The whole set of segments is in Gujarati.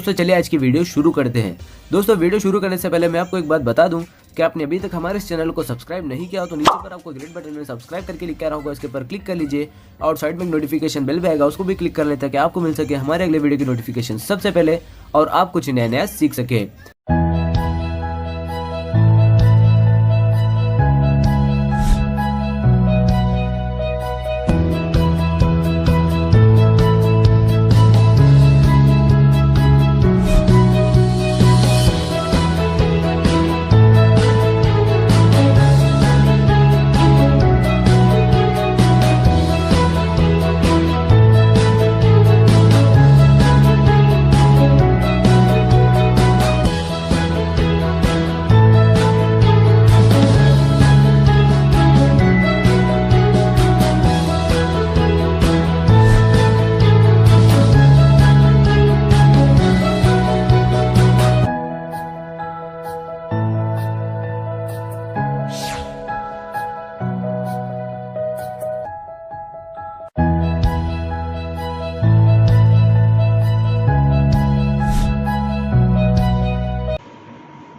दोस्तों चलिए आज की वीडियो शुरू करते हैं। दोस्तों वीडियो शुरू करने से पहले मैं आपको एक बात बता दूं कि आपने अभी तक हमारे इस चैनल को सब्सक्राइब नहीं किया हो तो नीचे पर आपको ग्रेट बटन में सब्सक्राइब करके लिखा रहा होगा, इसके पर क्लिक कर लीजिए और साइड में नोटिफिकेशन बेल भी आएगा, उसको भी क्लिक कर लें ताकि आपको मिल सके हमारे अगले वीडियो की नोटिफिकेशन सबसे पहले और आप कुछ नया नया सीख सके।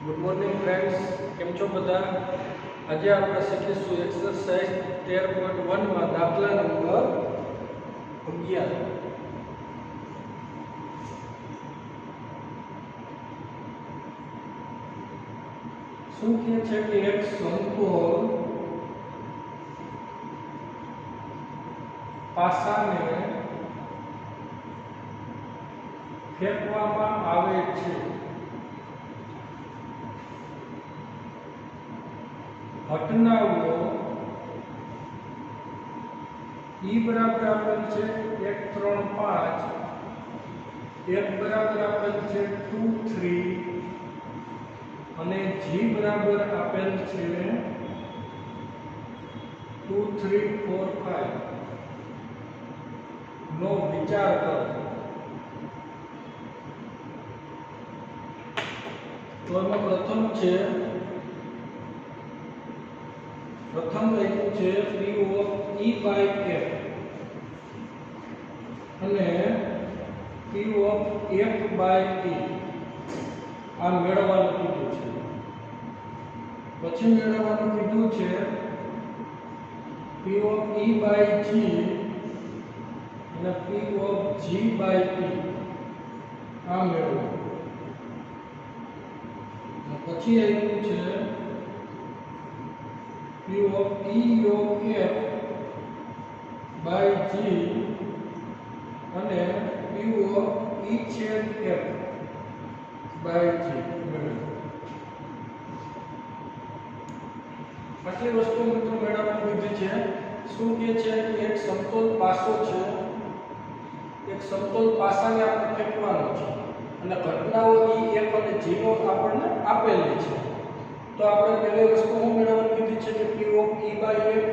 गुड मॉर्निंग फ्रेंड्स, केम छो बधा। आज આપણે શીખીશું એક્સરસાઇઝ 13.1 માં દાખલા નંબર 11। શું કહે છે કે એક સમતોલ પાસાને ફેંકવામાં આવે છે। घटनाओं ई बराबर आपेल छे 1 3 5, 1 बराबर आपेल छे 2 3 અને g बराबर आपेल छे 2 3 4 5 નો વિચાર કરો। તો એમાં પ્રથમ છે प्रथम आप्યું છે P of E by F અને P of F by E આ મેળવવાનું કીધું છે। પછી મેળવવાનું કીધું છે P of E by G અને P of G by E આ મેળવવાનું। પછી આપ્યું છે P of E of F by G અને P of E છેદ F by G। આટલી વસ્તુ મિત્રો મેળવવાની વિધિ છે। શું કહે છે કે એક સમતોલ પાસો છે, એક સમતોલ પાસાને આપણે ફેંકવાનો છે અને ઘટનાઓ E F અને G નો આપણને આપેલી છે। तो આપણે પહેલી વસ્તુ શું મેળવવાની કીધી છે કે P of E by F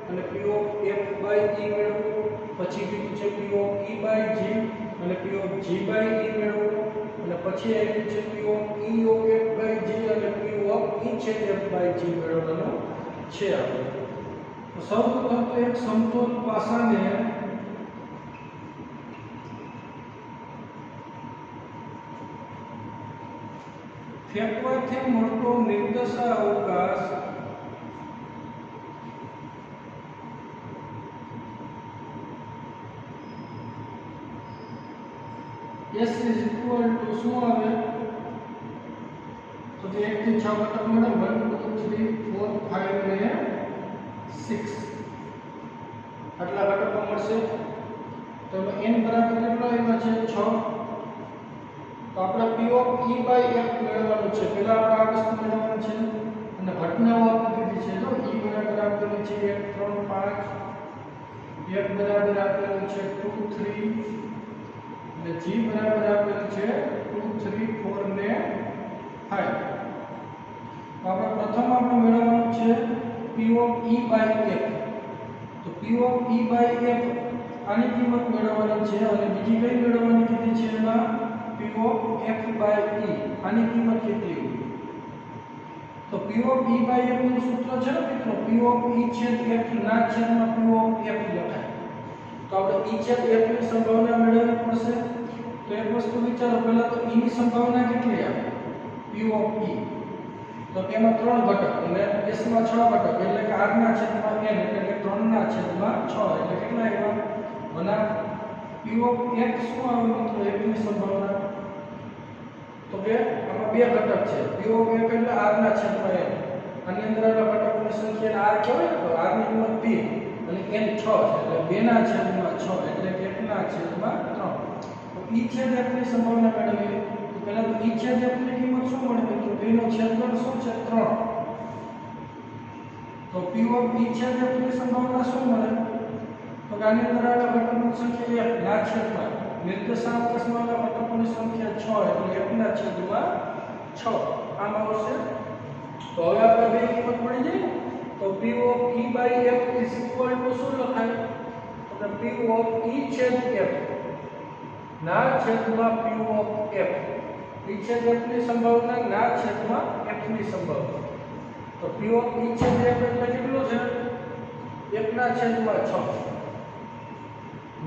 અને P of F by E મેળવો। પછી કીધું છે P of E by G અને P of G by E મેળવો અને પછી આવ્યું છે P of E of F by G અને P of E છેદ F by G મેળવવાનો છે આપણે। તો સૌપ્રથમ તો એક સમતોલ પાસાને फेंकवाथी मळतो निर्देशावकाश S is equal to શું આવે તો 1 થી 6 ઘટક મળે 1 2 3 4 5 ને 6 આટલા ઘટકો મળશે। તો n બરાબર કેટલો આવ્યો છે 6। तो આપણે P of E by F મેળવવાનું છે। પહેલા આપણે આ વસ્તુ મેળવવાની છે અને ઘટનાઓ આપી દીધી છે। તો E બરાબર આપેલું છે 1 3 5, F બરાબર આપેલું છે 2 3 અને G બરાબર આપેલું છે 2 3 4 ને 5। તો આપણે પ્રથમ આપણે મેળવવાનું છે P of E by F। તો P of E by F આની કિંમત મેળવવાની છે અને બીજી કઈ મેળવવાની કીધી છે એમાં P of F by E આની કિંમત કેટલી હોય તો P of E by F નું સૂત્ર છે ને મિત્રો P of E છેદ F ના છેદમાં P of F લખાય। તો આપણે E છેદ F ની સંભાવના મેળવવી પડશે। तो एक वस्तु विचारो, पहला तो ई ની સંભાવના કેટલી આવે p ઓફ e, તો એમાં 3 ઘટક અને s માં 6 ઘટક એટલે કે r ના છેદમાં n એટલે કે 3 ના છેદમાં 6 એટલે કેટલા આવ્યા બના p ઓફ x શું આવે મિત્રો 1 ની સંભાવના, તો કે આમાં બે ઘટક છે p ઓફ 1 એટલે r ના છેદમાં n, આની અંદર આવેલા ઘટકોની સંખ્યા r કહેવાય તો r ની કિંમત 2 અને n 6 છે એટલે 2 ના છેદમાં 6 એટલે કે 1 ના છેદમાં 3. તો e છેદ f ની સંભાવના મેળવીએ તો પહેલા તો e છેદ f ની કિંમત શું મળે મિત્રો 2 નો છેદમાં શું છે 3, તો p ઓફ e છેદ f ની સંભાવના શું મળે તો આની અંદર આવેલા ઘટકોની સંખ્યા 1 ના છેદમાં નિર્દેશાંક અક્ષમાં આવેલા ઘટકોની સંખ્યા 6 એટલે 1 ના છેદમાં 6 આમ આવશે. તો હવે આપણે બે કિંમત મળી જાય તો p of e by f is equal to શું લખાય તો p ઓફ e છેદ f ના છેદમાં p ઓફ f, e છેદ f ની સંભાવના ના છેદમાં f ની સંભાવના, તો p ઓફ e છેદ f એટલે કેટલું છે 1 ના છેદમાં 6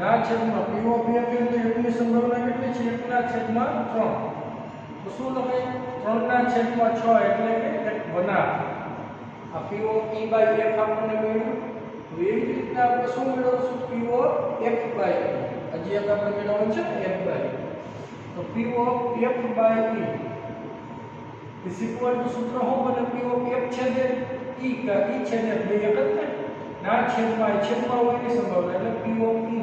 ના છેદમાં p ઓફ f એટલે f ની સંભાવના કેટલી છે 1 ના છેદમાં 3, તો શું લખાય 3 ના છેદમાં 6 એટલે કે 1 બના આ p of e by f આપણને મળ્યું. તો એવી રીતના આપણે શું મેળવશું p of f by e, હજી એક આપણે મેળવવાનું છે f બાય e, તો p of f by e is equal to સૂત્ર શું બને p ઓફ f છેદ e કે e છેદ f બે એક જ ને ના છેદમાં હોય ની સંભાવના એટલે p ઓફ e,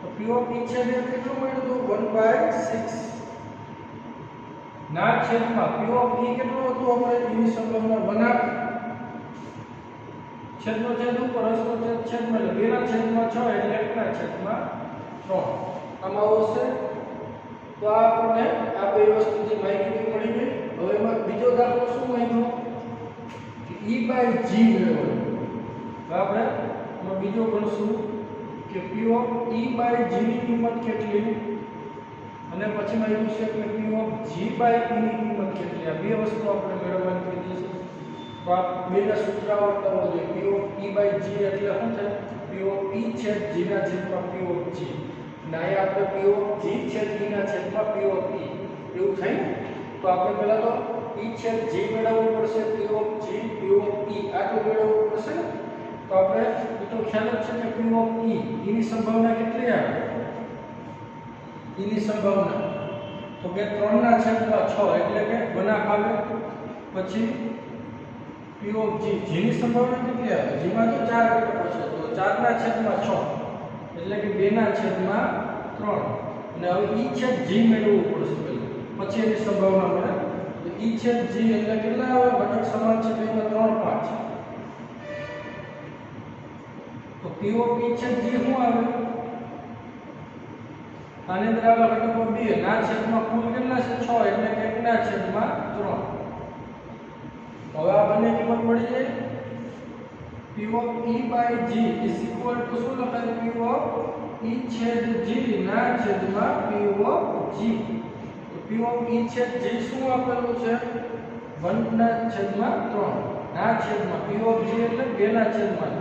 તો p ઓફ e છેદ f કેટલું મળ્યું તો 1/6 ના છેદમાં p ઓફ e કેટલું હતું આપણે e ની સંભાવના બના છેદનો છેદ ઉપર હસનો છેદ છેદમાં એટલે 2 ના છેદમાં 6 એટલે 1 ના છેદમાં 3 આમાં આવશે. તો આપણને આ બે વસ્તુ જે માહિતી મળી ગઈ. હવે એમાં બીજો દાખલો શું માંગ્યો કે e બાય g મેળવવાનો, તો આપણે એમાં બીજો ગણશું કે p of e by g ની કિંમત કેટલી અને પછી માંગ્યું છે કે p of g by e ની કિંમત કેટલી, આ બે વસ્તુ આપણે મેળવવાની કીધી છે. તો આ બેના સૂત્ર આવડતા હોવા જોઈએ. p of e by g એટલે શું થાય p ઓફ e છેદ g ના છેદમાં p ઓફ g, અને અહીંયા આપણે p ઓફ g છેદ e ના છેદમાં p ઓફ e એવું થાય. તો આપણે પહેલા તો e છેદ g મેળવવું પડશે, p of g p of e આટલું મેળવવું પડશે ને. તો આપણે એ તો ખ્યાલ જ છે કે p ઓફ e ની સંભાવના કેટલી આવે e ની સંભાવના તો કે 3 ના છેદમાં 6 એટલે કે ગુણાકાર આવે. પછી p ઓફ g ની સંભાવના કેટલી આવે g માં તો 4 ઘટકો છે તો 4 ના છેદમાં 6 એટલે કે 2 ના છેદમાં 3, અને હવે e છેદ g મેળવવું પડશે પહેલા પછી એની સંભાવના મળે. તો e છેદ g એટલે કેટલા આવે ઘટક સમાન છે બેમાં 3 5, તો p ઓફ e છેદ g શું આવે આની અંદર આવેલા ઘટકો 2 ના છેદમાં કુલ કેટલા છે 6 એટલે કે 1 ના છેદમાં 3. હવે આ બંને કિંમત મળી જાય p of e by g is equal to શું લખાય p ઓફ e છેદ g ના છેદમાં p ઓફ g, તો p ઓફ e છેદ g શું આપેલું છે 1 ના છેદમાં 3 ના છેદમાં p ઓફ g એટલે 2 ના છેદમાં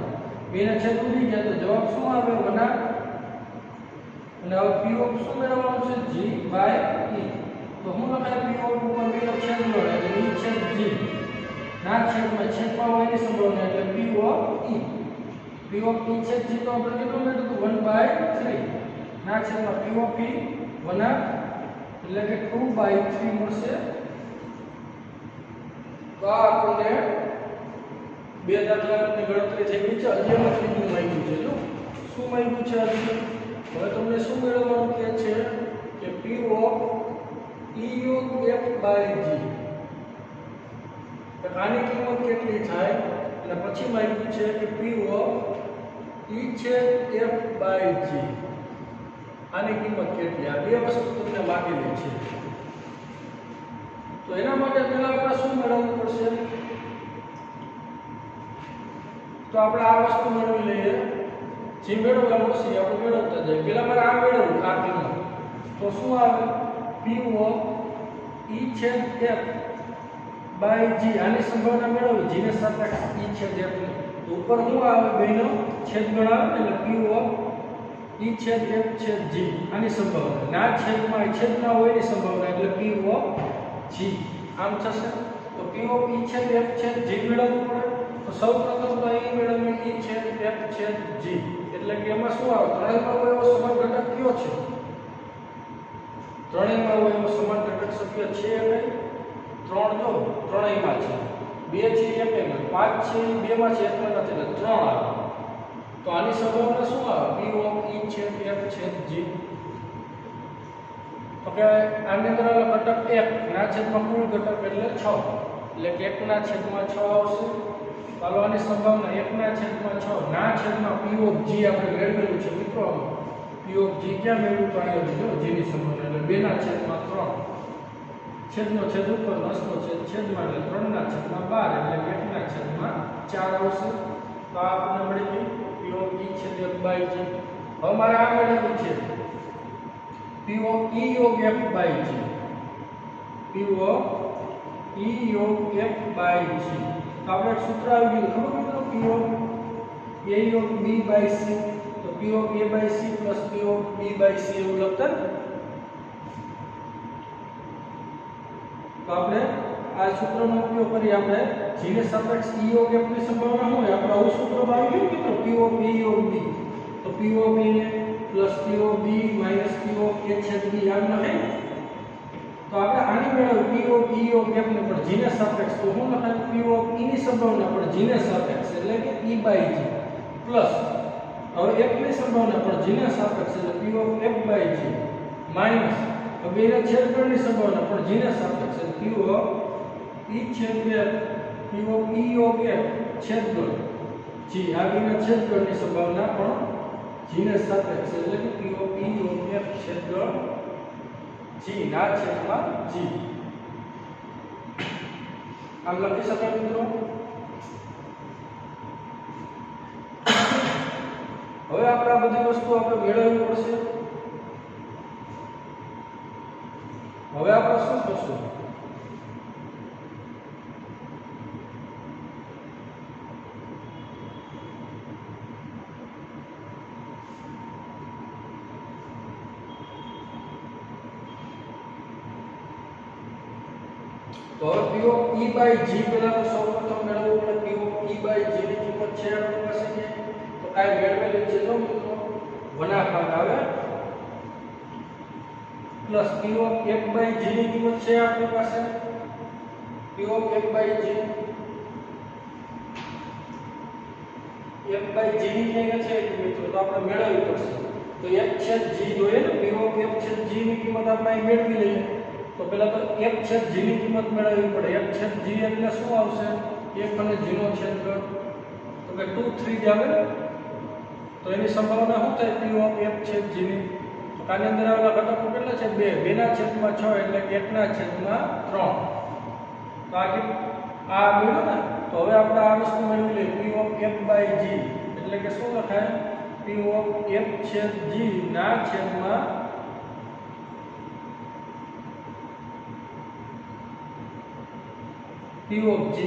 2 ના છેદ ઉડી ગયા તો જવાબ શું આવે 1 અને હવે p ઓફ શું મેળવવાનું છે g બાય e, તો હું લખાય p ઓફ ઉપર 2 નો છેદ લો એટલે e છેદ g ના છેદમાં છેદમાં હોય ની સંભાવના એટલે p of e, p of e છેદ g તો આપણે કેટલું મેળવ્યું 1/3 ના છેદમાં p ઓફ e 1 એટલે કે 2/3 મળશે. તો આપણને બે દાખલાની ગણતરી થઈ ગઈ છે. હજી એમાં ત્રીજું માંગ્યું છે. જો શું માંગ્યું છે હજી હવે તમને શું મેળવવાનું કહે છે કે p ઓફ e યોગ f બાય g, તો આની કિંમત કેટલી થાય અને પછી માંગ્યું છે કે p ઓફ e છેદ f બાય g આની કિંમત કેટલી, આ બે વસ્તુ તમને માગેલી છે. તો એના માટે પહેલા આપણે શું મેળવવું પડશે તો આપણે આ વસ્તુ મેળવી લઈએ જે મેળવવાનું છે આપણે મેળવતા જઈએ. પહેલા મારે આ મેળવવું આ કિંમત તો શું આવે p ઓફ e છેદ f બાય g આની સંભાવના મેળવવી g ને સાપેક્ષ e છેદ f ની, તો ઉપર શું આવે બેનો છેદ ગણ આવે એટલે p ઓફ E છેદ F છેદ G આની સંભાવના ના છેદમાં છેદના હોયની સંભાવના એટલે P ઓફ G આમ થશે તો P ઓફ E છેદ F છેદ G મેળવવું પડે તો સૌપ્રથમ તો અહીં મેળવીએ E છેદ F છેદ G એટલે કે એમાં શું આવે ત્રણેયમાં હોય એવો સમાન ઘટક કયો છે ત્રણેયમાં હોય એવો સમાન ઘટક સભ્ય છે નહીં 3 જો ત્રણેયમાં છે 2 છે એકમાં 5 છે બેમાં છે એકમાં નથી એટલે 3 આવે તો આની સંભાવના શું આવે P ઓફ E છેદ F છેદ G તો કે આની અંદર ઘટક 1 ના છેદમાં કુલ ઘટક એટલે 6 એટલે કે 1 ના છેદમાં 6 આવશે ચાલો આની સંભાવના 1 ના છેદમાં 6 ના છેદમાં P ઓફ G આપણે મેળવેલું છે મિત્રો P ઓફ G ક્યાં મેળવ્યું તો અહીંયા લીધો G ની સંભાવના એટલે 2 ના છેદમાં 3 છેદનો છેદ ઉપર નસનો છેદ છેદમાં એટલે 3 ના છેદમાં 12 એટલે 1 ના છેદમાં 4 આવશે તો આ આપણને મળી ગયું P ઓફ E છેદ F by G હવે મારે આ મેળવવું છે P of E યોગ F by G P of E યોગ F by G તો આપણે એક સૂત્ર આવી ગયું ખબર મિત્રો P of A યોગ B by C તો P of A by C plus P of B by C એવું લખતા તો આપણે આ સૂત્રનો ઉપયોગ કરી આપણે G ને સાપેક્ષ E યોગ F ની સંભાવના હોય આપણે આવું સૂત્ર આવી ગયું મિત્રો P of A યોગ B તો P of A plus P of B minus P of A છેદ B આમ લખાય તો આપણે આની મેળવી P of E યોગ F ને પણ G ને સાપેક્ષ તો શું લખાય P of E ની સંભાવના પણ G ને સાપેક્ષ એટલે કે E by G પ્લસ હવે F ની સંભાવના પણ G ને સાપેક્ષ એટલે P of F by G minus હવે એના છેદગણની સંભાવના પણ G ને સાપેક્ષ એટલે P of E છેદ F P of E યોગ F છેદગણ G આ બેના છેદગણની સંભાવના પણ G ને સાપેક્ષ એટલે કે P of E યોગ F છેદગણ G ના છેદમાં G આમ લખી શકાય મિત્રો હવે આપણે આ બધી વસ્તુ આપણે મેળવવી પડશે હવે આપણે શું કરશું તો P of E by G પહેલા તો સૌપ્રથમ મેળવવું પડે P of E by G ની કિંમત છે આપણી પાસે કે તો કાઈ મેળવેલી છે જો મિત્રો વનાભાગ આવે plus P of F by G ની કિંમત છે આપણી પાસે P of F by G F by G ની કિંમત છે મિત્રો તો આપણે મેળવવી પડશે તો F છેદ G જોઈએ ને P of F છેદ G ની કિંમત આપણે અહીં મેળવી લઈએ તો પહેલા તો F છેદ G ની કિંમત મેળવવી પડે F છેદ G એટલે શું આવશે F અને G નો છેદગણ તો કે 2 3 જ આવે તો એની સંભાવના શું થાય P of F છેદ G ની તો આની અંદર આવેલા ઘટકો કેટલા છે 2 2 ના છેદમાં 6 એટલે 1 ના છેદમાં 3 તો આ મેળવ્યું ને તો હવે આપણે આ વસ્તુ મેળવી લઈએ P of F by G એટલે કે શું લખાય P of F છેદ G ના છેદમાં P of G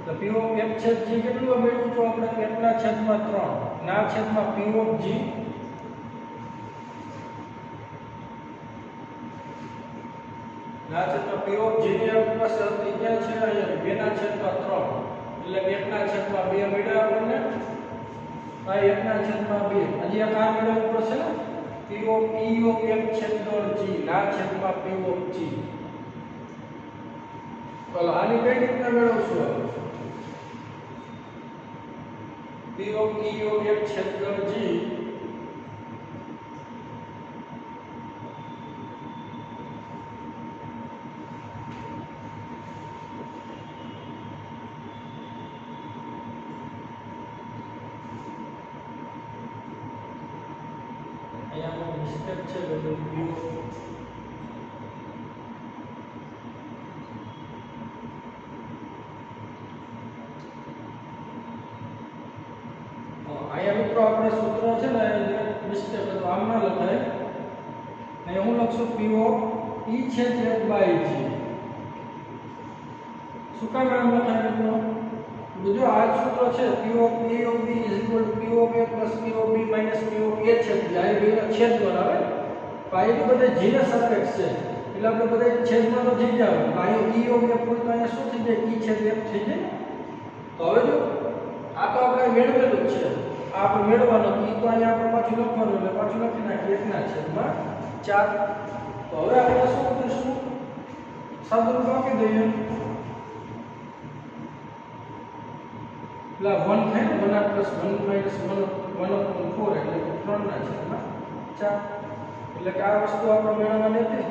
તો P of F છેદ G કેટલું મેળવ્યું તો આપણે 1 ના છેદમાં 3 ના છેદમાં P of G ના છેદમાં P of G ની આપણી પાસે હતી ક્યાં છે અહીંયા 2 ના છેદમાં 3 એટલે 1 ના છેદમાં 2 મળ્યા આપણને આ 1 ના છેદમાં 2 હજી આ કાર મેળવવું પડશે ને P of E of F છેદગણ G ના છેદમાં P of G ચાલો આની કઈ રીતના મેળવશું P of E of F છેદગણ G અહીંયા મિસ્ટેક છે બધું અહીંયા મિત્રો આપણે સૂત્ર છે ને મિસ્ટેક હતો આમ ના લખાય અહીંયા હું લખશું P of E છેદ F by G શું કામ આમ લખાય મિત્રો બીજો આ સૂત્ર છે P of E of B is equal to P of A plus P of B minus P of A છેદ G આ બેનો છેદમાં આવે પાયો બધે જીને સાપેક્ષ છે એટલે આપણે બધે છેદમાં તો થઈ જાવ પાયો ઈ ઓફ f હોય તો અહીંયા શું થઈ જાય ઈ છેદ f થઈ જાય તો હવે જો આ તો આપણે મેળવેલું છે આ આપણે મેળવવાનું ઈ તો અહીંયા આપણે પાછું લખવાનું એટલે પાછું લખી નાખીએ 1 ના છેદમાં 4 તો હવે આપણે શું કરીશું સાદુરૂપ આપી દઈએ એટલે 1 થાય ને 1 + 1 - 1/4 એટલે 3 ના છેદમાં 4 એટલે કે આ વસ્તુ આપણે મેળવવાની હતી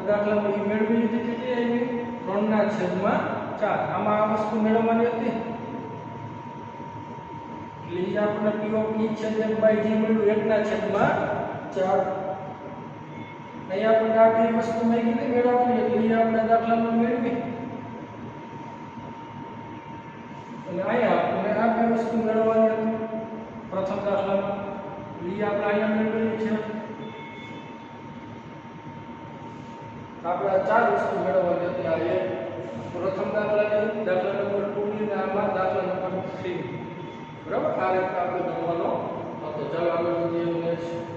દાખલામાં એ મેળવી લીધી કેટલી આવી 3 ના છેદમાં 4 આમાં આ વસ્તુ મેળવવાની હતી એટલે આપણે p ઓફ e છેદ f બાય g મળ્યું 1 ના છેદમાં 4 અહીંયા આપણે આ કઈ વસ્તુ મેળવવાની એટલે આપણે દાખલામાં મેળવી અને અહીંયા આપણે આ બે વસ્તુ મેળવવાની હતી પ્રથમ દાખલામાં એટલે આપણે અહીંયા મેળવેલી છે આપણે ચાર વસ્તુ મેળવવાની હતી આ એક પ્રથમ દાખલાની દાખલા નંબર 2 ની આમાં દાખલા નંબર 3 બરાબર આ રીતે આપણે ગણવાનો હતો ચાલો આગળ વધીએ નેક્સ્ટ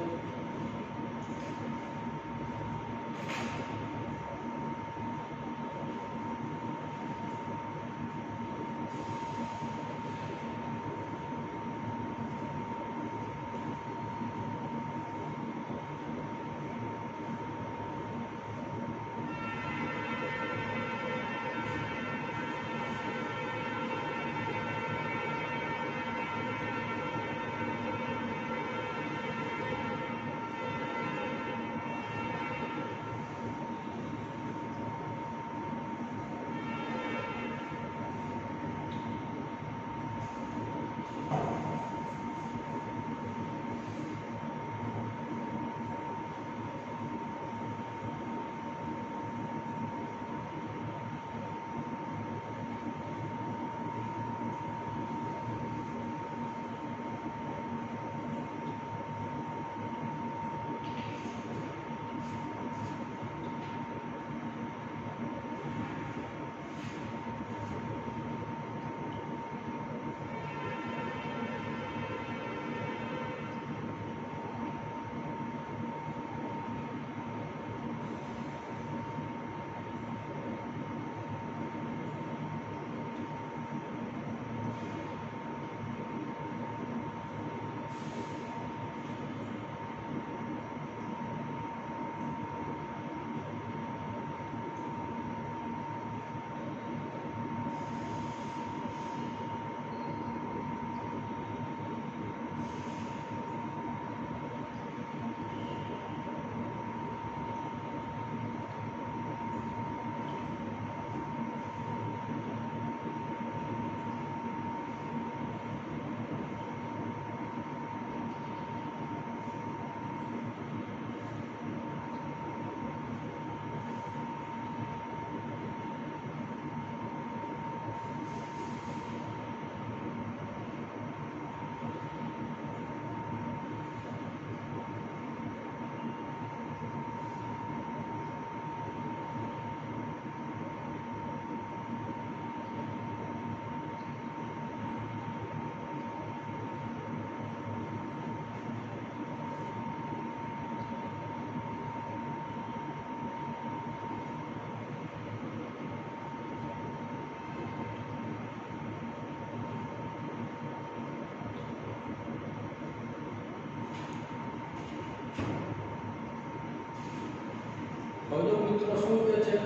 હવે જો મિત્રો શું કહે છે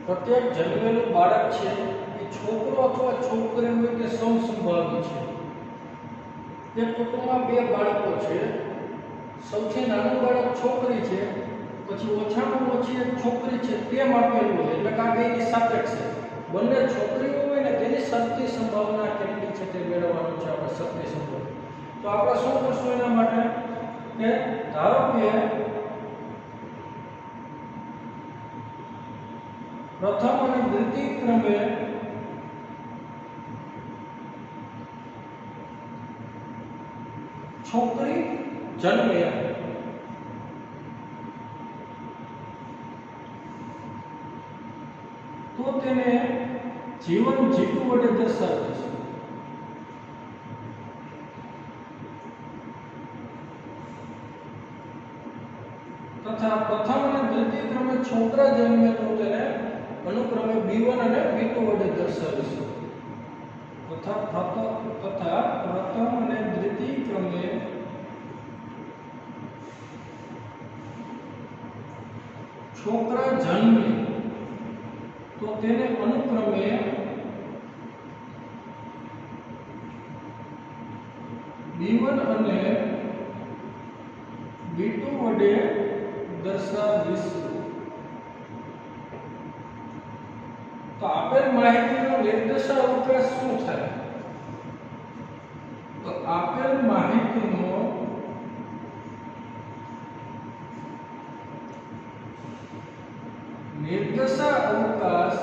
પ્રત્યેક જન્મેલું બાળક છે એ છોકરો અથવા છોકરી હોય તે સમસંભાવી છે તે કુટુંબમાં બે બાળકો છે સૌથી નાનું બાળક છોકરી છે પછી ઓછામાં ઓછી એક છોકરી છે તે માપેલું હોય એટલે કે આ બેની સાપેક્ષ છે બંને છોકરીઓ હોય ને તેની સત્ય સંભાવના કેટલી છે તે મેળવવાનું છે આપણે સત્ય સંભાવના તો આપણે શું કરશું એના માટે કે ધારો કે પ્રથમ અને દ્વિતીય ક્રમે છોકરી જન્મે તો તેને જીવન જીતું વડે દર્શાવે છે तथा प्रथम અને દ્વિતીય ક્રમે છોકરા જન્મે તો તેને અનુક્રમે B1 અને B2 વડે દર્શાવીશું. તથા પ્રથમ અને દ્વિતીય ક્રમે છોકરા જન્મે તો તેને અનુક્રમે B1 અને B2 વડે દર્શાવીશું. તો આપેલ માહિતીનો નિર્દેશક અવકાશ શું થાય? તો આપેલ માહિતીનો નિર્દેશક અવકાશ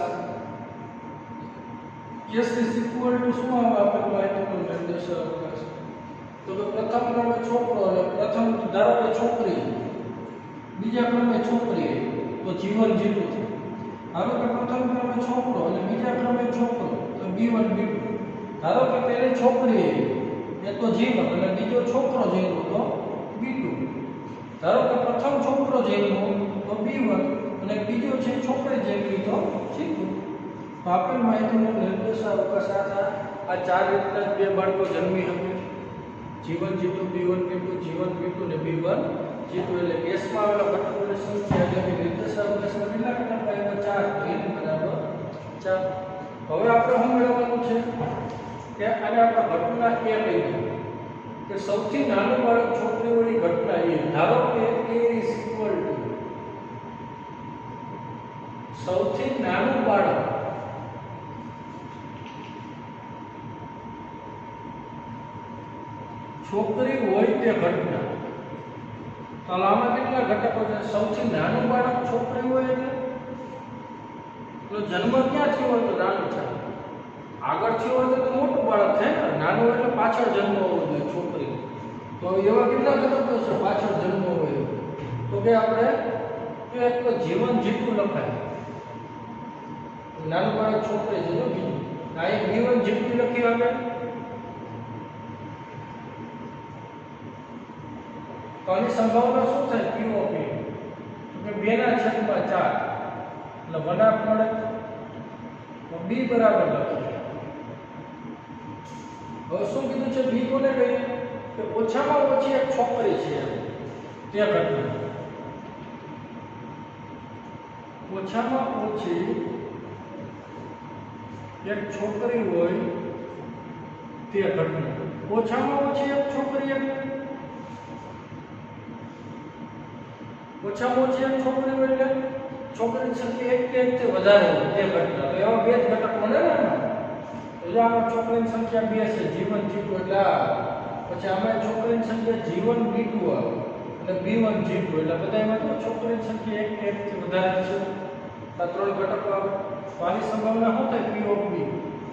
S is equal to શું આવે આપેલ માહિતીનો નિર્દેશક અવકાશ? તો પ્રથમ ક્રમે છોકરો અને પ્રથમ ધારો કે છોકરી, બીજા ક્રમે છોકરી તો જીવન જીતું. ધારો કે પ્રથમ ક્રમે છોકરો અને બીજા ક્રમે છોકરો તો B1 B2. ધારો કે પહેલી છોકરી એ તો જીવન અને બીજો છોકરો જન્મ્યો તો B2. ધારો કે પ્રથમ છોકરો જન્મ્યો તો B1 અને બીજો છે છોકરી જન્મી તો જીતું. તો આપેલ માહિતીનો નિર્દેશક અવકાશ આ ચાર રીતના બે બાળકો જન્મી શકે. જીવન જીતું B1 B2, જીવન B2 ને B1 જીતું. એટલે કેસમાં આવેલા ઘટકોની સંખ્યા એટલે કે નિર્દેશક અવકાશના કેટલા ઘટક આવ્યા? 4. n બરાબર 4. હવે આપણે શું મેળવવાનું છે કે આને આપણે ઘટના A કહીએ કે સૌથી નાનું બાળક છોકરીઓની ઘટના A. ધારો કે A is equal to સૌથી નાનું બાળક છોકરી હોય તે ઘટના. તો આમાં કેટલા ઘટકો છે? સૌથી નાનું બાળક છોકરી હોય એટલે તો જન્મ ક્યાં થયો હોય તો નાનું છે, આગળ થયો હોય તો મોટું બાળક છે ને. નાનું એટલે પાછળ જન્મ હોવો જોઈએ છોકરી. તો એવા કેટલા ઘટકો છે પાછળ જન્મ હોય? તો કે આપણે એક તો જીવન જીતું લખાય, નાનું બાળક છોકરી છે. જો બીજું આ એક જીવન જીતું લખી આપણે તો આની સંભાવના શું થાય? Q ઓફ A કે 2/4 એટલે 1/8 મળે તો B બરાબર લખીએ. હવે શું કીધું છે? B કોને કહીએ કે ઓછામાં ઓછી એક છોકરી છે તે ઘટના. ઓછામાં ઓછી એક છોકરી હોય તે ઘટના. ઓછામાં ઓછી એક છોકરી એટલે ઓછામાં ઓછી એક છોકરી હોય એટલે છોકરીની સંખ્યા એક કે એકથી વધારે હોય તે ઘટના. તો એવા બે જ ઘટક મળે ને. એટલે આમાં છોકરીની સંખ્યા 2 છે, જીવન જીતું એટલે પછી આમાં છોકરીની સંખ્યા જીવન B2 આવે અને B1 જીતું એટલે બધા એમાં તો છોકરીની સંખ્યા એક કે એકથી વધારે છે. આ ત્રણ ઘટકો આવે. તો આની સંભાવના શું થાય? P of B.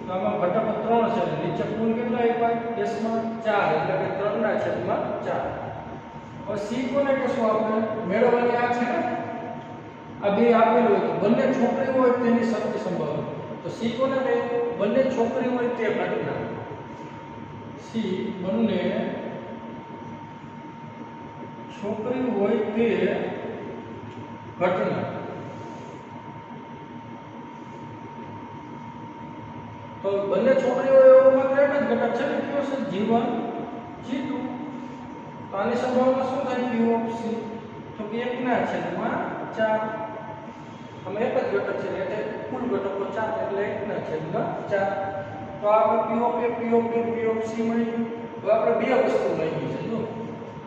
તો આમાં ઘટકો 3 છે અને નીચે કુલ કેટલા આપ્યા? S માં 4 એટલે કે 3/4. હવે C કોને કહેશું આપણે? મેળવવાની આ છે ને, આ બે આપેલું હોય તો બંને છોકરી હોય તેની શક્તિ સંભાવના. તો C કોને કહે? બંને છોકરી હોય તે ઘટના. C બંને છોકરી હોય તે ઘટના. તો બંને છોકરી હોય એવો માત્ર એક જ ઘટક છે ને, કયો છે? જીવન જીતું. તો આની સંભાવના શું થાય? Q ઓફ C તો કે 1/4. અમે એક જ ઘટક છે એટલે કુલ ઘટકો 4 એટલે 1/4. તો આપણે P of A, P of B, P of C મળી ગયું. હવે આપણે બે વસ્તુ મળી ગઈ છે. જો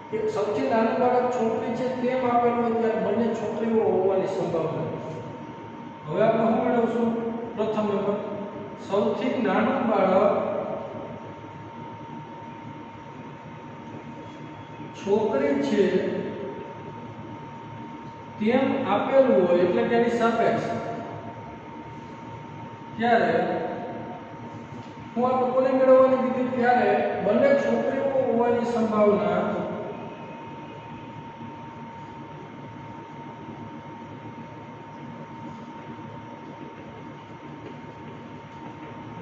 કે સૌથી નાનું બાળક છોકરી છે તેમ આપેલું હોય ત્યારે બંને છોકરીઓ હોવાની સંભાવના. હવે આપણે શું મેળવશું? પ્રથમ નંબર સૌથી નાનું બાળક છોકરી છે તેમ આપેલું હોય એટલે કે એની સાપેક્ષ ત્યારે હું આપણે કોને મેળવવાની કીધી? ત્યારે બંને છોકરીઓ હોવાની સંભાવના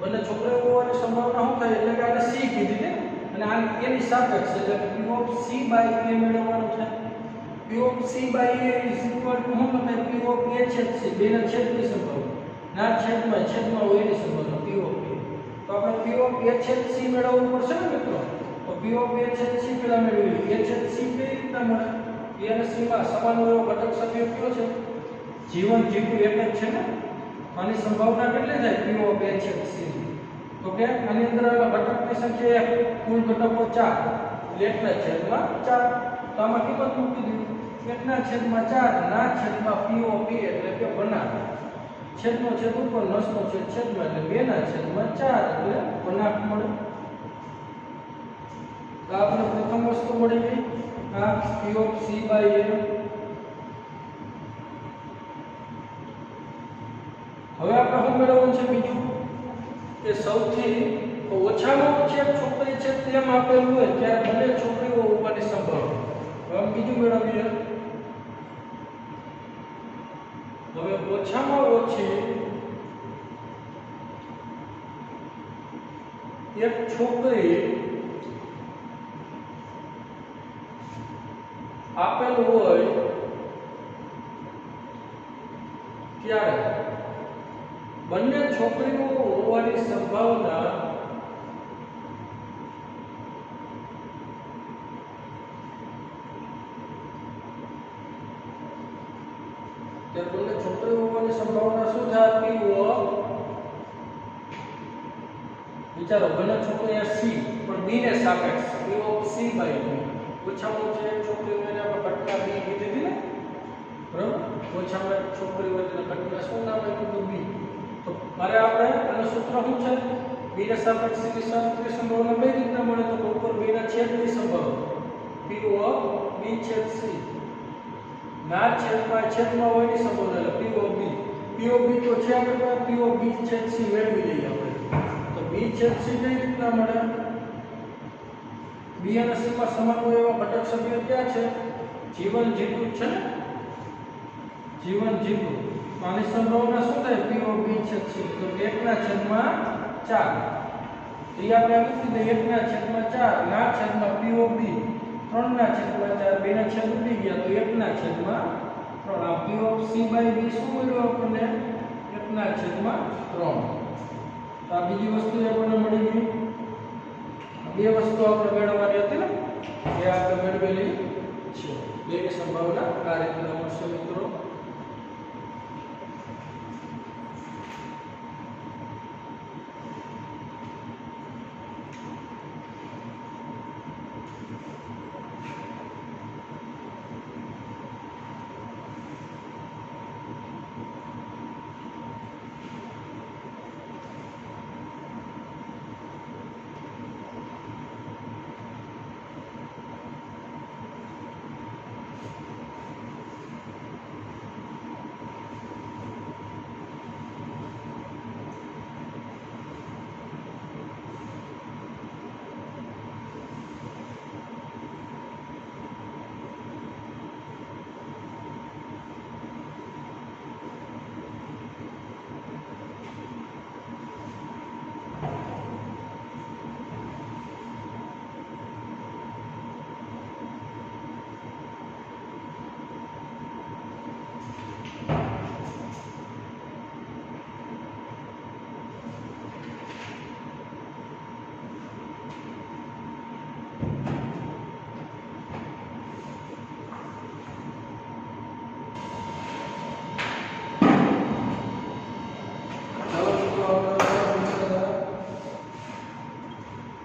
બંને છોકરીઓ હોવાની સંભાવના શું થાય? એટલે કે આને C કીધી ને અને આ એની સાપેક્ષ એટલે Q of C by A મેળવવાનું છે. P of C by A is equal to શું તમે P of A છેદ C બેના છેદની સંભાવના ના છેદમાં હોય ની સંભાવના P of A. તો આપણે P of A છેદ C મેળવવું પડશે ને મિત્રો. તો P of A છેદ C પેલા મેળવી. A છેદ C કઈ રીતના મળે? A અને C માં સમાન એવો ઘટક સભ્ય કયો છે? G1 G2 એક જ છે ને. આની સંભાવના કેટલી થાય P of A છેદ C? તો કે આની અંદર ઘટકની સંખ્યા કુલ ઘટકો 4 એટલે 1 ના છેદમાં 4. તો આમાં કિંમત મૂકી દીધી 1 ના છેદમાં 4 ના છેદમાં P of A એટલે કે બનાક. છેદનો છેદ ઉપર નસનો છેદ છેદમાં એટલે 2 ના છેદમાં 4 એટલે બનાક મળે. તો આપણે પ્રથમ વસ્તુ મળી ગઈ આ P of C by A. હવે આપણે શું મેળવવું છે બીજું કે સૌથી ઓછામાં ઓછી એક છોકરી છે તેમ આપેલું હોય ત્યારે બંને છોકરીઓ હોવાની સંભાવના. હવે બીજું મેળવીએ. હવે ઓછામાં ઓછી એક છોકરી આપેલ હોય ત્યારે બંને છોકરીઓ હોવાની સંભાવના બંને છોકરીઓ હોવાની સંભાવના શું થાય? P of વિચારો બંને છોકરીઓ C પણ B ને સાપેક્ષ P of C by B. ઓછામાં ઓછી એક છોકરી હોય આપણે ઘટના B કીધી હતી ને બરાબર. ઓછામાં એક છોકરી હોય એટલે ઘટના શું નામ આપ્યું? B. તો મારે આપણે આનું સૂત્ર શું છે? B ને સાપેક્ષ C ની સંભાવના કઈ રીતના મળે? તો ઉપર B ના છેદની સંભાવના P of B છેદ C ના છેદમાં હોય ની સંભાવના એટલે P of B. P of B તો છે આપણે પાસે P of B છેદ C મેળવી લઈએ આપણે. તો B છેદ C કઈ રીતના મળે? B અને C માં સમાન હોય એવા ઘટક સભ્યો ક્યાં છે? G1 G2 છે ને. G1 G2 આની સંભાવના શું થાય? P of B છેદ C તો 1 ના છેદમાં 4. તો એ આપણે મૂકી દઈએ 1 ના છેદમાં 4 ના છેદમાં P of B 3 ના છેદમાં 4 બે ના છેદ ઉડી ગયા તો 1 ના છેદમાં 3. આ P of C by B શું મળ્યું આપણને? 1 ના છેદમાં 3. તો આ બીજી વસ્તુ આપણને મળી ગઈ. બે વસ્તુ આપણે મેળવવાની હતી ને એ આપણે મેળવેલી છે. બેની સંભાવના આ રીતના મળશે મિત્રો.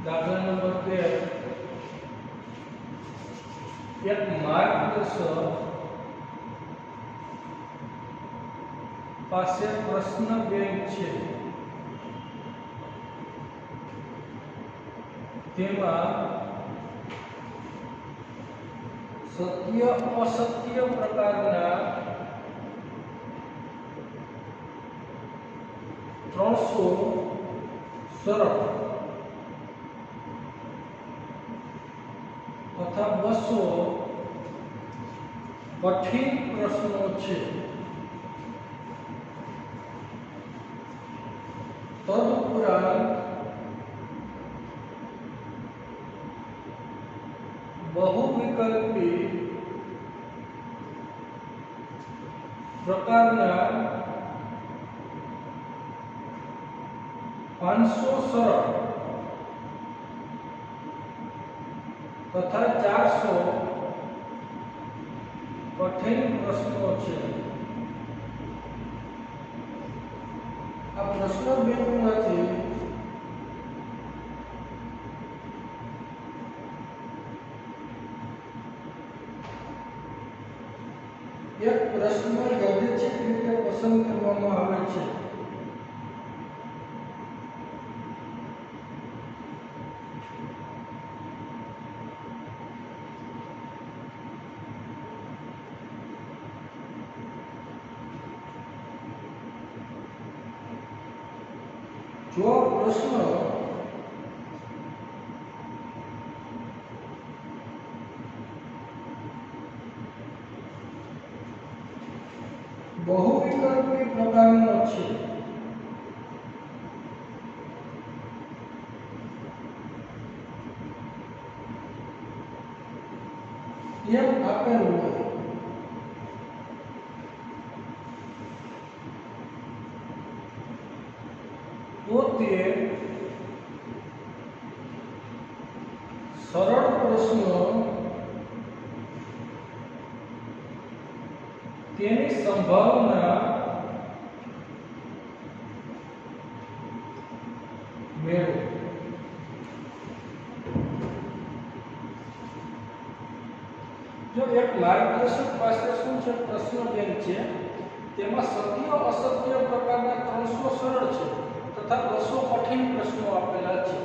દાખલા નંબર 2 એક માર્ગદર્શક પાસે પ્રશ્ન બેંક છે. તેમાં સત્ય અસત્ય પ્રકારના 300 સરળ તથા 200 કઠિન પ્રશ્નો છે. તદુપરાંત બહુવિકલ્પી પ્રકારના 500 સરળ તથા 400 કઠિન પ્રશ્નો છે. આ પ્રશ્ન બેંકમાંથી એક પ્રશ્ન યાદચ્છિક રીતે પસંદ કરવામાં આવે છે. જો પ્રશ્ન બહુવિકલ્પી પ્રકારનો છે એમ આપેલું હોય તો તે સરળ પ્રશ્નો તેની સંભાવના મેળવો. જો એક માર્ગદર્શક પાસે શું છે, પ્રશ્ન બેંક છે, તેમાં સત્ય અસત્ય પ્રકારના 300 સરળ છે તથા 200 કઠિન પ્રશ્નો આપેલા છે.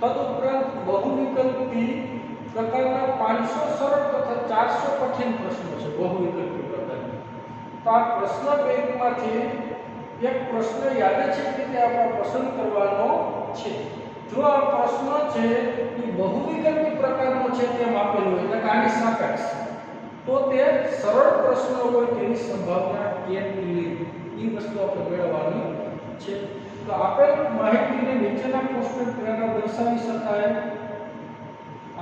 તદુપરાંત બહુવિકલ્પી પ્રકારના 500 સરળ તથા 400 કઠિન પ્રશ્નો છે. બહુવિકલ્પી પ્રકારના તો આ પ્રશ્ન બેંકમાંથી એક પ્રશ્ન યાદચ્છિક રીતે આપણે પસંદ કરવાનો છે. જો આ પ્રશ્ન છે એ બહુવિકલ્પી પ્રકારનો છે તેમ આપેલું હોય એટલે કે આની સાપેક્ષ, તો તે સરળ પ્રશ્ન હોય તેની સંભાવના કેટલી એ વસ્તુ આપણે મેળવવાની છે. તો આપેલ માહિતીને નીચેના કોષ્ટક દ્વારા દર્શાવી શકાય.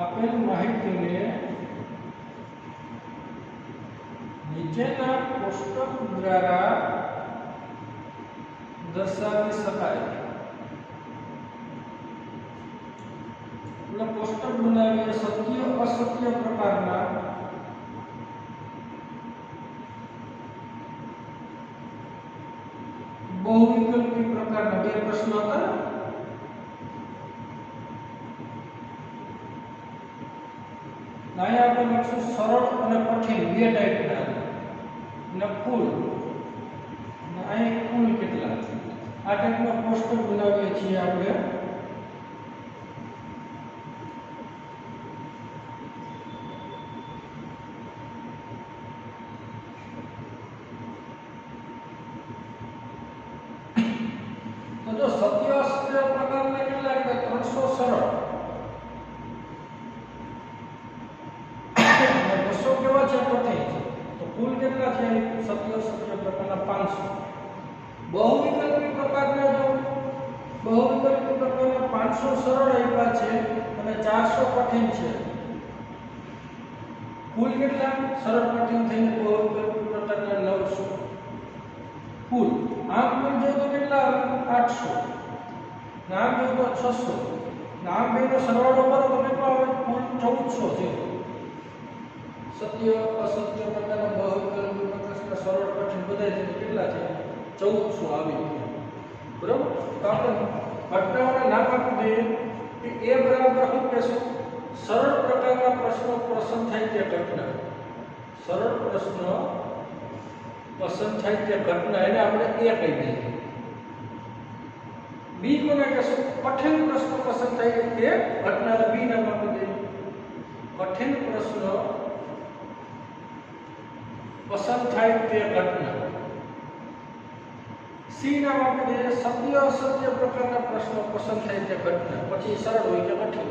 આપેલ માહિતીને નીચેના કોષ્ટક દ્વારા દર્શાવી શકાય. એટલે કોષ્ટક બનાવીએ સત્ય અસત્ય પ્રકારના બહુવિકલ્પી પ્રકારના બે પ્રશ્નો હતા. અહીંયા આપણે લખશું સરળ અને કઠિન બે ટાઈપના અને કુલ, અને અહીં કુલ કેટલા. આ ટાઈપનો કોષ્ટક બનાવીએ છીએ આપણે. તો સત્ય અસત્ય પ્રકારના કેટલા એટલે 300 સરળ અને 200 કેવા છે કઠિન છે. તો કુલ કેટલા છે સત્ય અસત્ય પ્રકારના 500. બહુવિકલ્પી પ્રકારના જો બહુવિકલ્પી પ્રકારના 500 સરળ આપ્યા છે અને 400 કઠિન છે. કુલ કેટલા સરળ કઠિન થઈને બહુવિકલ્પી પ્રકારના 900 કુલ. આમ કુલ જો તો કેટલા 800, નામ જો તો 600, નામ બેનો સરવાળો કરો તો કેટલો આવે કુલ 1400 છે. સત્ય અસત્ય પ્રકારના બહુવિકલ્પી પ્રકારના સરળ કઠિન બધા છે કેટલા છે 1400 આવી ગયા. બરાબર. તો આપણે ઘટનાઓના નામ આપી દઈએ કે એ બરાબર શું કહેશું સરળ પ્રકારના પ્રશ્નો પસંદ થાય તે ઘટના. સરળ પ્રશ્નો પસંદ થાય તે ઘટના એને આપણે એ કહી દઈએ. બી કોને કહેશું કઠિન પ્રશ્નો પસંદ થાય તે ઘટનાને બી નામ આપી દઈએ. કઠિન પ્રશ્નો પસંદ થાય તે ઘટના. સી નામ આપી દઈએ સત્ય અસત્ય પ્રકારના પ્રશ્નો પસંદ થાય તે ઘટના. પછી સરળ હોય કે કઠિન.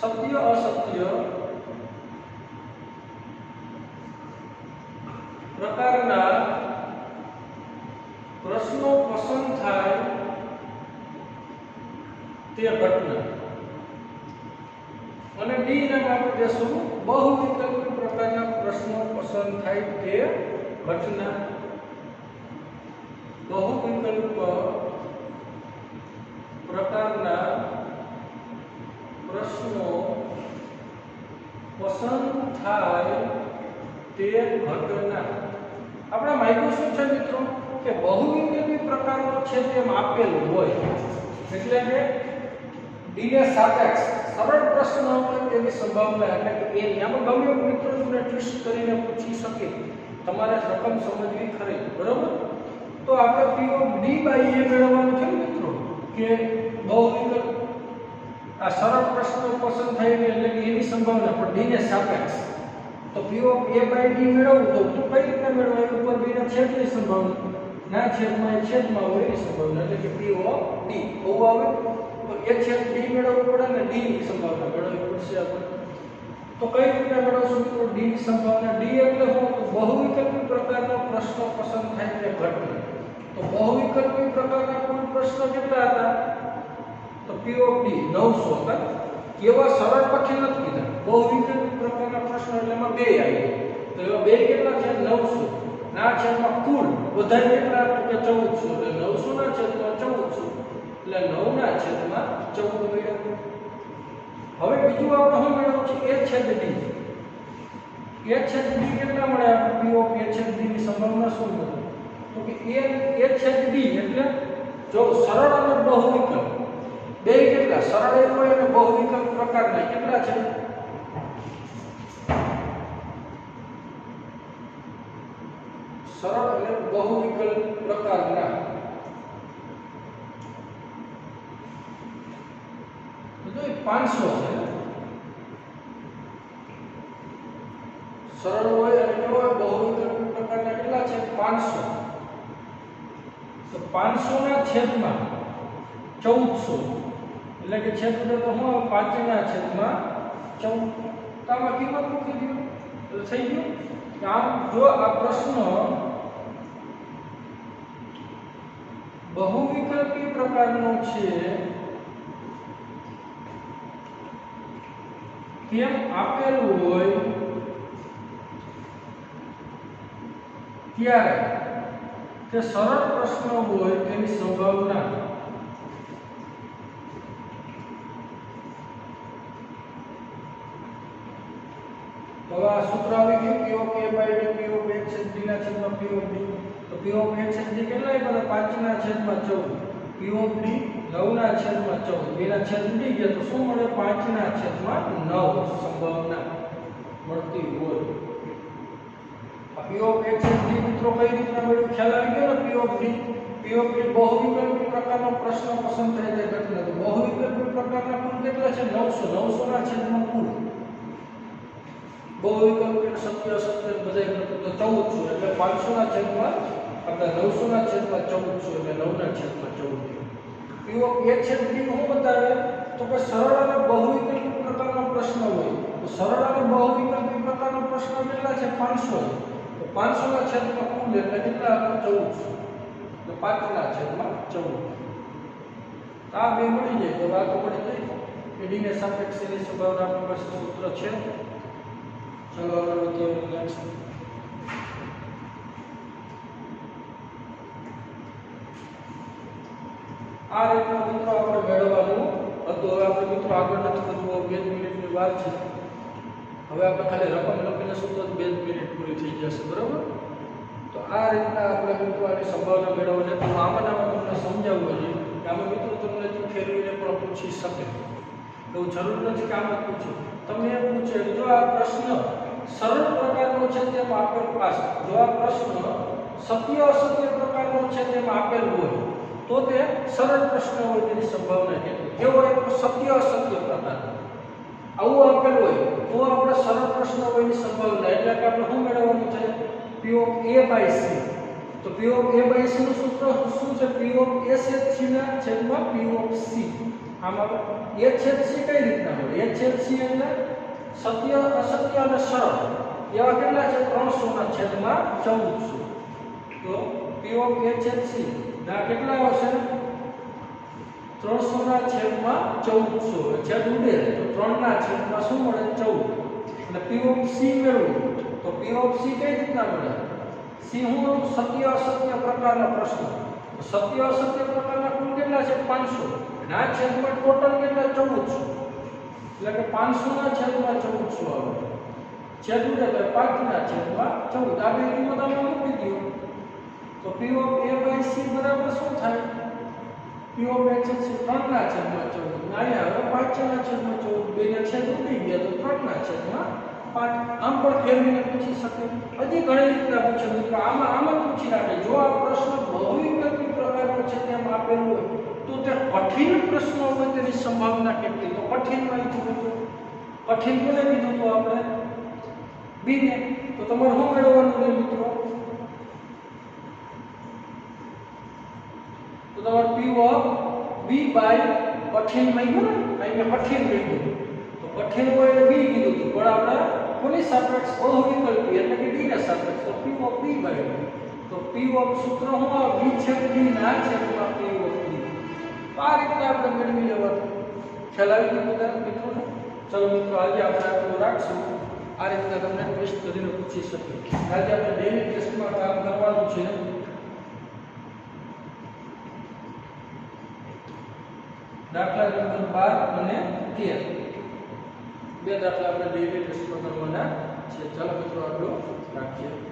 સત્ય અસત્ય પ્રકારના પ્રશ્નો પસંદ થાય તે ઘટના. અને ડી નામ આપી દેશું બહુવિકલ્પી પ્રકારના પ્રશ્નો પસંદ થાય તે ઘટના. बहुविकल्प प्रकारना प्रश्नो पसंद थाय ते घटना। अपना मायको शुं छे मित्रों के बहुविकल्पी प्रकारनो छे तेम आपेल होय એટલે કે डी ने सापेक्ष सरल प्रश्न होय तेनी संभावना એટલે કે એ આમાં ગમે મિત્રો તમને ટ્વિસ્ટ કરીને પૂછી શકે તમારે રકમ સમજવી ખરી બરોબર। તો આપણે p of d by a મેળવવાનું છે મિત્રો કે बहुविकल्प આ સરળ પ્રશ્નો પસંદ થાય એટલે કે એની સંભાવના પણ d ને સાપેક્ષ તો p of a by d મેળવવું તો કઈ રીતે મેળવાય ઉપર b ના છેદની સંભાવના ના છેદમાં એ છેદમાં હોય એની સંભાવના એટલે કે p ઓફ d હોવું આવે તો a છેદ d મેળવવું પડે ને d ની સંભાવના મેળવવી પડશે આપણે। તો કઈ રીતે મેળવશું તો d ની સંભાવના d એટલે શું તો बहुविकल्पी પ્રકારનો પ્રશ્ન પસંદ થાય તે ઘટના। તો बहुविकल्पी પ્રકારના કુલ પ્રશ્ન કેટલા હતા तो p ऑफ d 900 હતા કેવા સરળ પક્ષી નથી કીધા बहुविकल्पी પ્રકારના પ્રશ્ન એટલે માં બે આવી તો એવા બે કેટલા છે 900 ના છેદમાં કુલ બધા કેટલા તો કે 1400 એટલે 900 ના છેદમાં 1400 એટલે 9 ના છેદમાં 14 મેળવ્યું। હવે બીજું આપણે શું મેળવવું છે a છેદ d a છેદ d કેટલા મળે આપણે p ઓફ a છેદ d ની સંભાવના શું મળે તો કે a છેદ d એટલે જો સરળ અને बहुविकल्प બે કેટલા સરળ હોય અને बहुविकल्प પ્રકારના કેટલા છે સરળ અને बहुविकल्प પ્રકારના તો 500 છે સરળ હોય અને કેવો बहुविकल्प પ્રકારના કેટલા છે 500 તો 500 ના છેદમાં 1400 એટલે કે છેદ તો હું 5 ના છેદમાં 14 તામાં કિંમત મૂકી દો એટલે થઈ ગયું આમ જો આ પ્રશ્ન बहुविकल्पी પ્રકારનો છે કેમ આપેલું હોય ત્યારે કે સરળ પ્રશ્ન હોય તેની સંભાવના तो आ सूत्र આવી ગયું p of a by d p of x છેદ d ના છેદમાં p ઓફ d તો p ઓફ x છેદ d કેટલા આવે 5 ના છેદમાં 14 p ઓફ d 9 ના છેદમાં 14 બે ના છેદ ઉડી ગયા તો શું મળે 5 ના છેદમાં 9 સંભાવના મળતી હોય। આ p ઓફ x છેદ d મિત્રો કઈ રીતના મળ્યું ખ્યાલ આવી ગયો ને p ઓફ d बहुविकल्पी પ્રકારનો પ્રશ્ન પસંદ થાય તે ઘટના તો बहुविकल्पी પ્રકારના કુલ કેટલા છે 900 ના છેદમાં કુલ बहुविकल्प सत्य असत्य बधाई तो 1400 એટલે 500 ના છેદમાં આપણે 900 ના છેદમાં 1400 એટલે 9 ના છેદમાં 14 p ઓફ a છેદ d હું બતાવે તો કે સરળ અને बहुविकल्पी પ્રકારનો પ્રશ્ન હોય તો સરળ અને बहुविकल्पी પ્રકારનો પ્રશ્ન કેટલા છે 500 તો 500 ના છેદમાં કુલ એટલે કેટલા 1400 તો 5 ના છેદમાં 14 આ બે મળી જાય તો આ તો મળી જાય કે d ને સાપેક્ષ ની સંભાવના આપણી પાસે સૂત્ર છે। चलो આગળ વધીએ નેક્સ્ટ આ રીતના મિત્રો આપણે મેળવવાનું હતું। હવે આપણે મિત્રો આગળ નથી કરવું 2 મિનિટની વાર છે હવે આપણે ખાલી રકમ લખીને સૂત્ર 2 મિનિટ પૂરી થઈ જશે બરાબર। તો આ રીતના આપણે મિત્રો આની સંભાવના મેળવવાની તો આમાં તમને સમજાવવું જોઈએ કે આમાં મિત્રો તમને જો ફેરવીને પણ પૂછી શકે એવું જરૂર નથી કે આમાં પૂછો તમને એમ પૂછે જો આ પ્રશ્ન સરળ પ્રકારનો છે તેમ આપેલ પાસે જો આ પ્રશ્ન સત્ય અસત્ય પ્રકારનો છે તેમ આપેલ હોય તો તે સરળ પ્રશ્ન હોય તેની સંભાવના કેટલી કેવો હોય તો સત્ય અસત્ય પ્રકારનો આવું આપેલ હોય તો આપણે સરળ પ્રશ્ન હોયની સંભાવના એટલે કે આપણે શું મેળવવાનું છે p of a by c તો p of a by c નું સૂત્ર શું છે p ઓફ a છેદ c ના છેદમાં p ઓફ c આમાં a છેદ c કઈ રીતના હોય a છેદ c એટલે સત્ય અસત્ય અને સરળ એવા કેટલા છે 300 ના છેદમાં 1400 તો p ઓફ a છેદ c ના કેટલા આવશે 300 ના છેદમાં 1400 છેદ ઉડે તો 3 ના છેદમાં શું મળે 14 એટલે p ઓફ c મેળવવું તો p ઓફ c કઈ રીતના મળે c હું સત્ય અસત્ય પ્રકારનો પ્રશ્ન सत्य असत्य प्रकारना कुल કેટલા છે 500 ના છેદમાં ટોટલ કેટલા 1400 એટલે કે 500 ના છેદમાં 1400 આવે છેદું એટલે 5 ના છેદમાં 14 આ બે કિંમત આપણે મૂકી દો તો p of a by c બરાબર શું થાય p ઓફ x છે 3 ના છેદમાં 14 ના હવે 5 ના છેદમાં 14 બે ના છેદ ઉડી ગયા તો 3 ના છેદમાં 5 આમ પણ ફેરવીને પૂછી શકે હજી ઘણી રીતના પૂછે મિત્રો આમાં પૂછી રાખે જો આ પ્રશ્ન બહુવિકલ્પી પ્રકારનો છે તેમ આપેલું હોય તો તે કઠિન પ્રશ્નો હોય તેની સંભાવના કેટલી તો કઠિનમાં લીધું હતું કઠિન કોને લીધું તો આપણે બી ને તો તમારે શું મેળવવાનું છે મિત્રો તો તમારે p ઓફ b બાય કઠિન મળ્યું ને અહીંયા કઠિન મળ્યું તો કઠિન હોય એટલે b કીધું હતું પણ આપણે કોની સાપેક્ષ બહુવિકલ્પી એટલે કે d ના સાપેક્ષ તો p ઓફ b બાય તો p ઓફ સૂત્ર શું આવે b છેદ d ના છેદમાં p ઓફ b આ રીતે આપણે મેળવી લેવાનું ખ્યાલ આવી ગયો બધા મિત્રોને ચલો મિત્રો આજે આપણે આટલું રાખશું આ રીતના તમને ટેસ્ટ કરીને પૂછી શકીએ આજે આપણે ડેલી ટેસ્ટમાં કામ કરવાનું છે દાખલા નંબર 12 અને 13 બે દાખલા આપણે ડેલી ટેસ્ટમાં કરવાના છે ચાલો મિત્રો આટલું રાખીએ